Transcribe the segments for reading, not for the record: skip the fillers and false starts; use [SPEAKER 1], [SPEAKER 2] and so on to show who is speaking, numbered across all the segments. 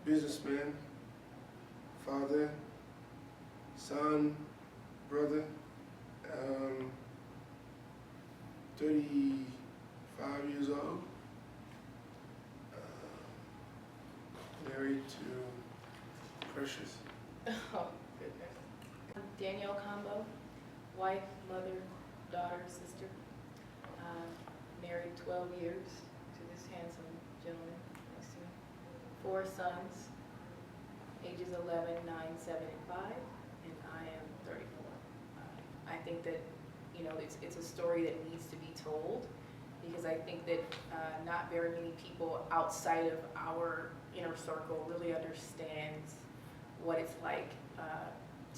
[SPEAKER 1] businessman, father, son, brother, 35 years old, married to Precious.
[SPEAKER 2] Oh, goodness. Danielle Combo, wife, mother, daughter, sister. Married 12 years to this handsome gentleman next to me. 4 sons, ages 11, 9, 7, and 5, and I am 34. I think that, you know, it's a story that needs to be told, because I think that not very many people outside of our inner circle really understands what it's like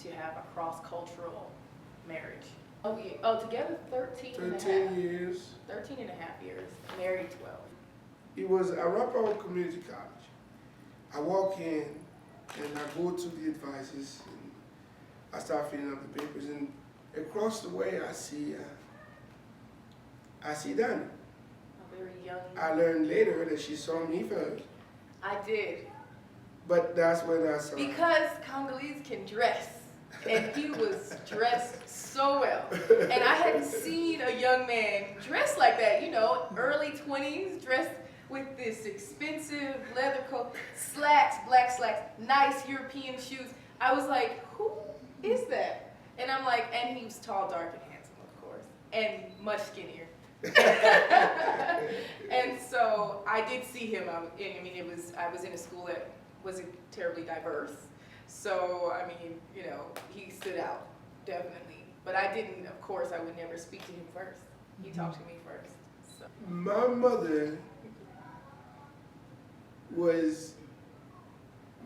[SPEAKER 2] to have a cross-cultural marriage. Oh, together 13 and a half.
[SPEAKER 1] Years.
[SPEAKER 2] 13 and a half years, married 12.
[SPEAKER 1] It was a Arapahoe Community College. I walk in and I go to the advisors and I start filling up the papers, and across the way I see Danny.
[SPEAKER 2] A very young.
[SPEAKER 1] I learned later that she saw me first.
[SPEAKER 2] I did.
[SPEAKER 1] But that's when I saw her.
[SPEAKER 2] Because Congolese can dress, and he was dressed so well. And I hadn't seen a young man dressed like that, you know, early 20s, dressed with this expensive leather coat, slacks, black slacks, nice European shoes. I was like, who is that? And I'm like, and he was tall, dark, and handsome, of course, and much skinnier. And so I did see him. I was in a school that wasn't terribly diverse. So, I mean, you know, he stood out, definitely. But I didn't, of course, I would never speak to him first. He talked to me first. So.
[SPEAKER 1] My mother was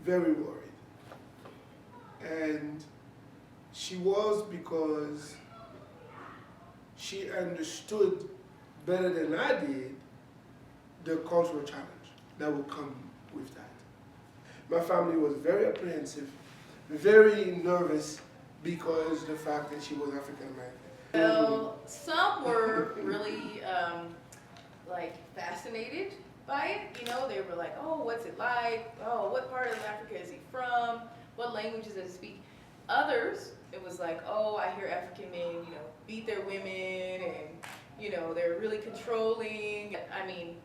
[SPEAKER 1] very worried. And she was, because she understood better than I did the cultural challenge that would come with that. My family was very apprehensive, very nervous, because the fact that she was African American.
[SPEAKER 2] Well, some were really like fascinated by it. You know, they were like, "Oh, what's it like? Oh, what part of Africa is he from? What languages does he speak?" Others, it was like, "Oh, I hear African men, you know, beat their women, and you know, they're really controlling." I mean,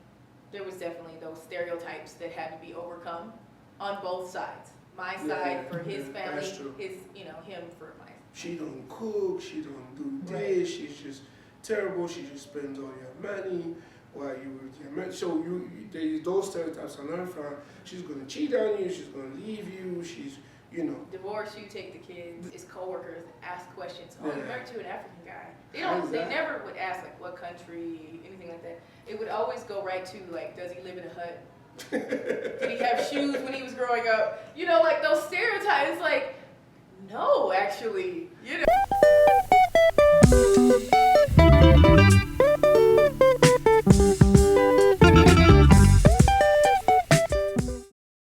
[SPEAKER 2] there was definitely those stereotypes that had to be overcome on both sides. My side for his family, his, you know, him for my.
[SPEAKER 1] She don't cook, she don't do this, she's just terrible, she just spends all your money while you with your man. So those stereotypes are learned from. She's gonna cheat on you, she's gonna leave you, she's, you know.
[SPEAKER 2] Divorce you, take the kids. His coworkers ask questions. Oh, you're married to an African guy. They never would ask like what country, anything like that. It would always go right to like, does he live in a hut? Did he have shoes when he was growing up? You know, like those stereotypes, like, no, actually, you know.